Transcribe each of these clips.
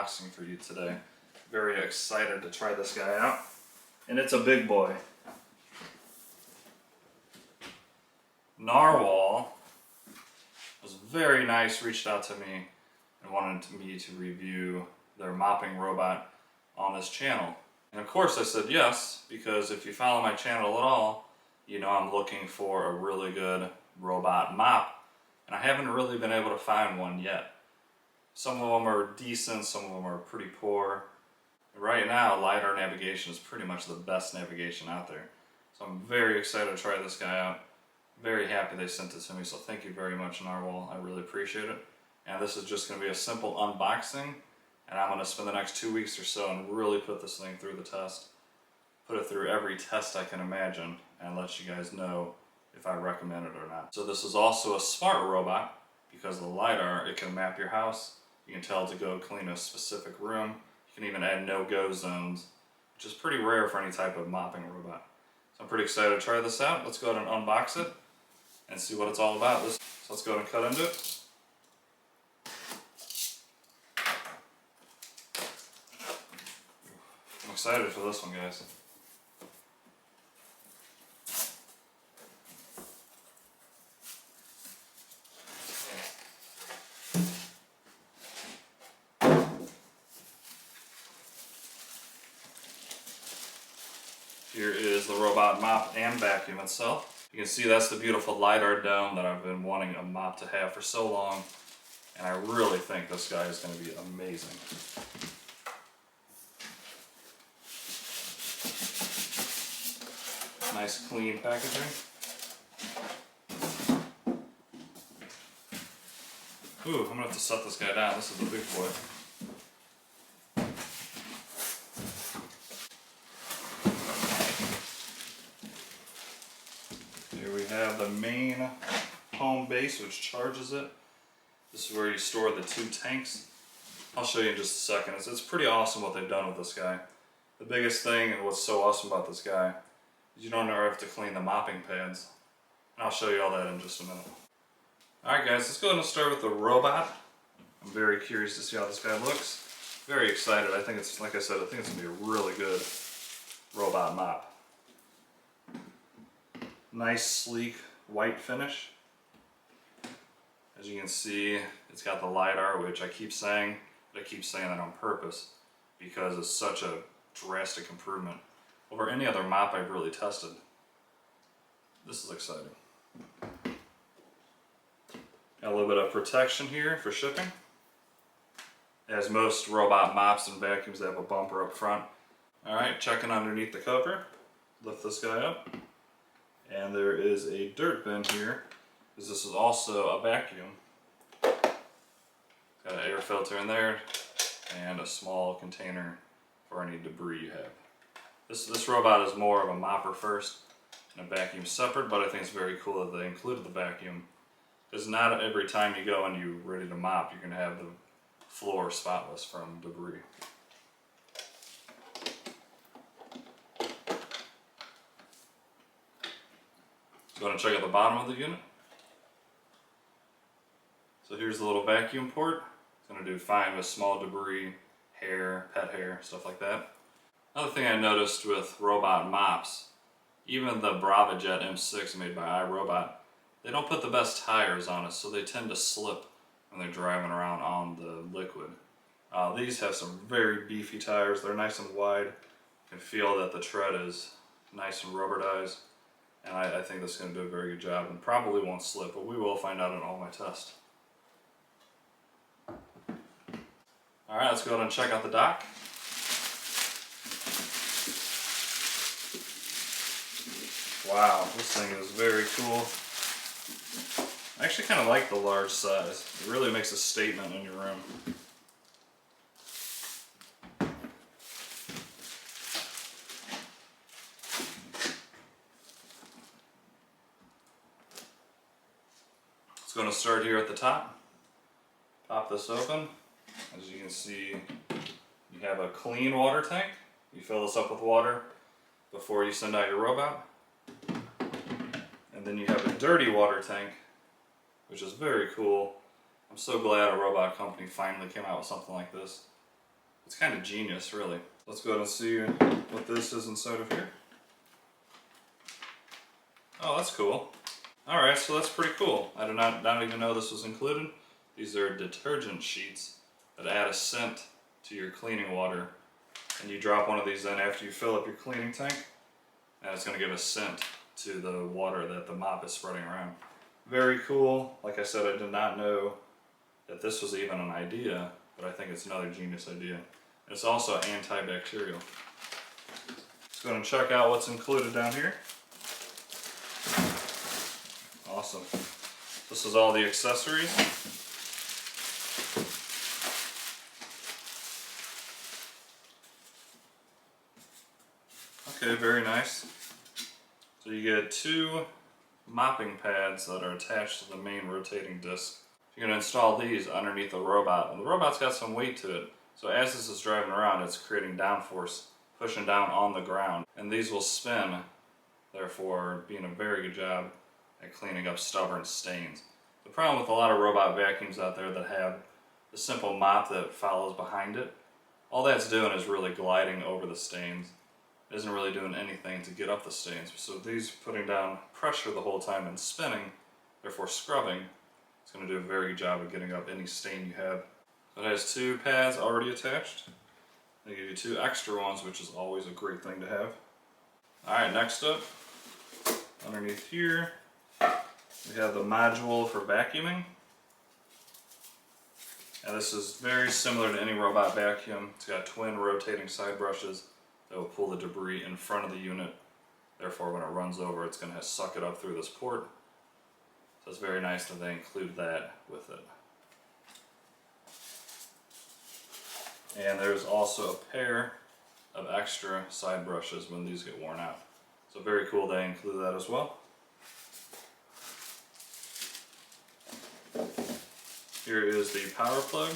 unboxing for you today. Very excited to try this guy out. And it's a big boy. Narwal was very nice, reached out to me and wanted me to review their mopping robot on this channel. And of course I said yes, because if you follow my channel at all, you know I'm looking for a really good robot mop, and I haven't really been able to find one yet. Some of them are decent, some of them are pretty poor. Right now, LiDAR navigation is pretty much the best navigation out there. So I'm very excited to try this guy out. Very happy they sent it to me, so thank you very much, Narwal. I really appreciate it. And this is just going to be a simple unboxing, and I'm going to spend the next 2 weeks or so and really put this thing through the test. Put it through every test I can imagine, and let you guys know if I recommend it or not. So this is also a smart robot, because of the LiDAR, it can map your house. You can tell to go clean a specific room. You can even add no-go zones, which is pretty rare for any type of mopping robot. So I'm pretty excited to try this out. Let's go ahead and unbox it and see what it's all about. So let's go ahead and cut into it. I'm excited for this one, guys. Here is the robot mop and vacuum itself. You can see that's the beautiful LiDAR dome that I've been wanting a mop to have for so long, and I really think this guy is going to be amazing. Nice clean packaging. Ooh, I'm going to have to set this guy down. This is the big boy. Here we have the main home base, which charges it. This is where you store the 2 tanks. I'll show you in just a second. It's pretty awesome what they've done with this guy. The biggest thing and what's so awesome about this guy is you don't ever have to clean the mopping pads. And I'll show you all that in just a minute. Alright guys, let's go ahead and start with the robot. I'm very curious to see how this guy looks. Very excited. I think it's, like I said, I think it's going to be a really good robot mop. Nice, sleek, white finish. As you can see, it's got the LiDAR, which I keep saying, but I keep saying that on purpose because it's such a drastic improvement over any other mop I've really tested. This is exciting. Got a little bit of protection here for shipping. As most robot mops and vacuums, they have a bumper up front. Alright, checking underneath the cover. Lift this guy up. And there is a dirt bin here, because this is also a vacuum. Got an air filter in there, and a small container for any debris you have. This robot is more of a mopper first, and a vacuum separate, but I think it's very cool that they included the vacuum. Because not every time you go and you're ready to mop, you're going to have the floor spotless from debris. Go ahead and check out the bottom of the unit. So here's the little vacuum port. It's going to do fine with small debris, hair, pet hair, stuff like that. Another thing I noticed with robot mops, even the BravaJet M6 made by iRobot, they don't put the best tires on it, so they tend to slip when they're driving around on the liquid. These have some very beefy tires. They're nice and wide. You can feel that the tread is nice and rubberized. And I think this is going to do a very good job and probably won't slip, but we will find out in all my tests. Alright, let's go ahead and check out the dock. Wow, this thing is very cool. I actually kind of like the large size. It really makes a statement in your room. It's going to start here at the top. Pop this open. As you can see, you have a clean water tank. You fill this up with water before you send out your robot. And then you have a dirty water tank, which is very cool. I'm so glad a robot company finally came out with something like this. It's kind of genius, really. Let's go ahead and see what this is inside of here. Oh, that's cool. Alright, so that's pretty cool. I did not even know this was included. These are detergent sheets that add a scent to your cleaning water. And you drop one of these in after you fill up your cleaning tank, and it's going to give a scent to the water that the mop is spreading around. Very cool. Like I said, I did not know that this was even an idea, but I think it's another genius idea. It's also antibacterial. Let's go ahead and check out what's included down here. Awesome. This is all the accessories. Okay, very nice. So you get 2 mopping pads that are attached to the main rotating disc. You're going to install these underneath the robot, and the robot's got some weight to it. So as this is driving around, it's creating downforce, pushing down on the ground. And these will spin, therefore being a very good job at cleaning up stubborn stains. The problem with a lot of robot vacuums out there that have the simple mop that follows behind it, all that's doing is really gliding over the stains. It isn't really doing anything to get up the stains. So these putting down pressure the whole time and spinning, therefore scrubbing, it's going to do a very good job of getting up any stain you have. It has 2 pads already attached. They give you 2 extra ones, which is always a great thing to have. Alright, next up, underneath here, we have the module for vacuuming. And this is very similar to any robot vacuum. It's got twin rotating side brushes that will pull the debris in front of the unit. Therefore, when it runs over, it's going to suck it up through this port. So it's very nice that they include that with it. And there's also a pair of extra side brushes when these get worn out. So very cool they include that as well. Here is the power plug.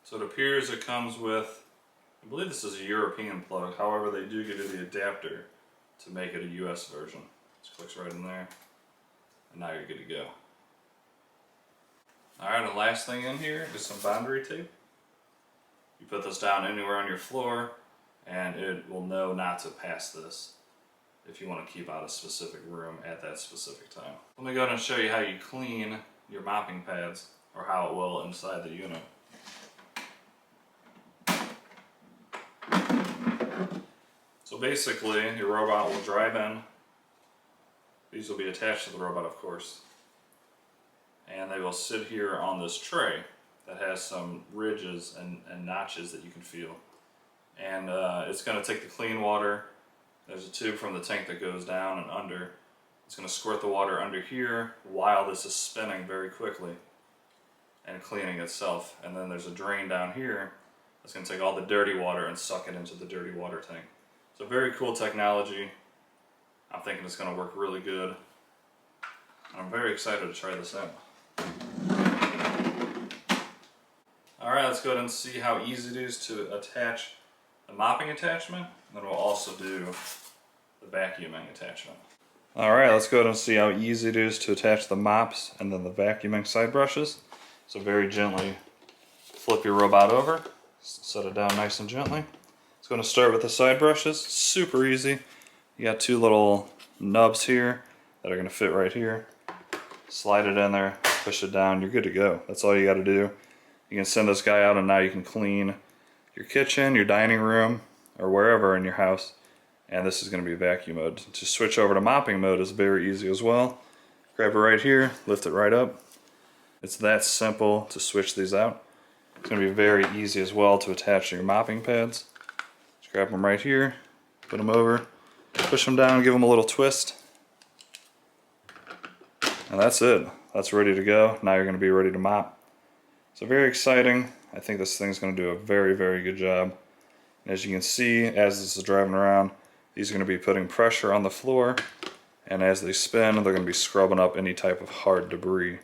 So it appears it comes with, I believe this is a European plug, however they do give you the adapter to make it a US version. Just clicks right in there, and now you're good to go. Alright, and last thing in here is some boundary tape. You put this down anywhere on your floor, and it will know not to pass this if you want to keep out a specific room at that specific time. Let me go ahead and show you how you clean your mopping pads, or how it will inside the unit. So basically, your robot will drive in. These will be attached to the robot, of course. And they will sit here on this tray that has some ridges and notches that you can feel. And it's going to take the clean water. There's a tube from the tank that goes down and under. It's going to squirt the water under here while this is spinning very quickly and cleaning itself. And then there's a drain down here that's going to take all the dirty water and suck it into the dirty water tank. So very cool technology. I'm thinking it's going to work really good. And I'm very excited to try this out. Alright, let's go ahead and see how easy it is to attach the mopping attachment. And then we'll also do the vacuuming attachment. Alright, let's go ahead and see how easy it is to attach the mops and then the vacuuming side brushes. So very gently flip your robot over, set it down nice and gently. It's going to start with the side brushes, super easy. You got 2 little nubs here that are going to fit right here. Slide it in there, push it down, you're good to go. That's all you got to do. You can send this guy out and now you can clean your kitchen, your dining room, or wherever in your house. And this is going to be vacuum mode. To switch over to mopping mode is very easy as well. Grab it right here, lift it right up. It's that simple to switch these out. It's going to be very easy as well to attach to your mopping pads. Just grab them right here, put them over, push them down, give them a little twist. And that's it. That's ready to go. Now you're going to be ready to mop. So very exciting. I think this thing's going to do a very, very good job. And as you can see, as this is driving around, these are going to be putting pressure on the floor. And as they spin, they're going to be scrubbing up any type of hard debris.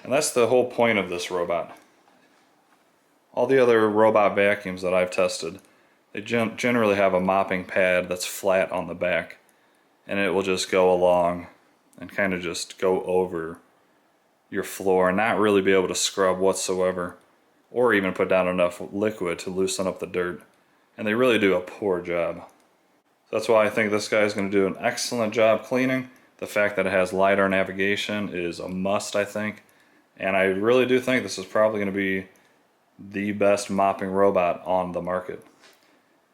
And that's the whole point of this robot. All the other robot vacuums that I've tested, they generally have a mopping pad that's flat on the back. And it will just go along and kind of just go over your floor and not really be able to scrub whatsoever, or even put down enough liquid to loosen up the dirt. And they really do a poor job. So that's why I think this guy is going to do an excellent job cleaning. The fact that it has LiDAR navigation is a must, I think. And I really do think this is probably going to be the best mopping robot on the market.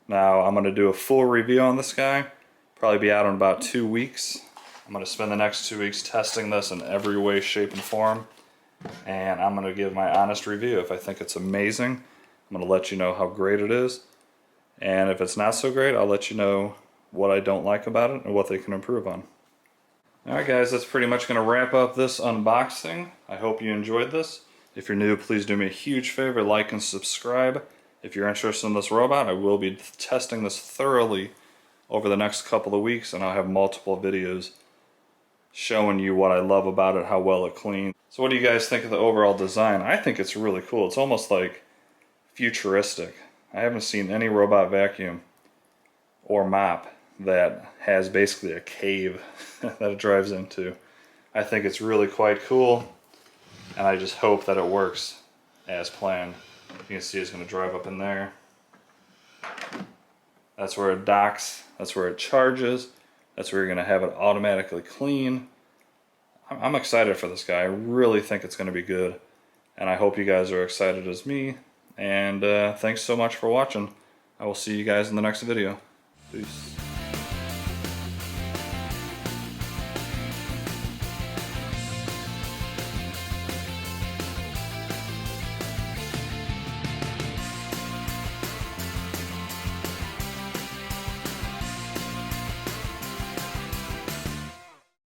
Now I'm going to do a full review on this guy, probably be out in about 2 weeks. I'm going to spend the next 2 weeks testing this in every way, shape, and form, and I'm going to give my honest review. If I think it's amazing, I'm going to let you know how great it is, and if it's not so great, I'll let you know what I don't like about it and what they can improve on. Alright guys, that's pretty much going to wrap up this unboxing. I hope you enjoyed this. If you're new, please do me a huge favor, like and subscribe. If you're interested in this robot, I will be testing this thoroughly over the next couple of weeks, and I'll have multiple videos showing you what I love about it, how well it cleans. So what do you guys think of the overall design? I think it's really cool. It's almost like futuristic. I haven't seen any robot vacuum or mop that has basically a cave that it drives into. I think it's really quite cool, and I just hope that it works as planned. You can see it's going to drive up in there. That's where it docks, that's where it charges, that's where you're going to have it automatically clean. I'm excited for this guy. I really think it's going to be good, and I hope you guys are excited as me. And thanks so much for watching. I will see you guys in the next video. Peace.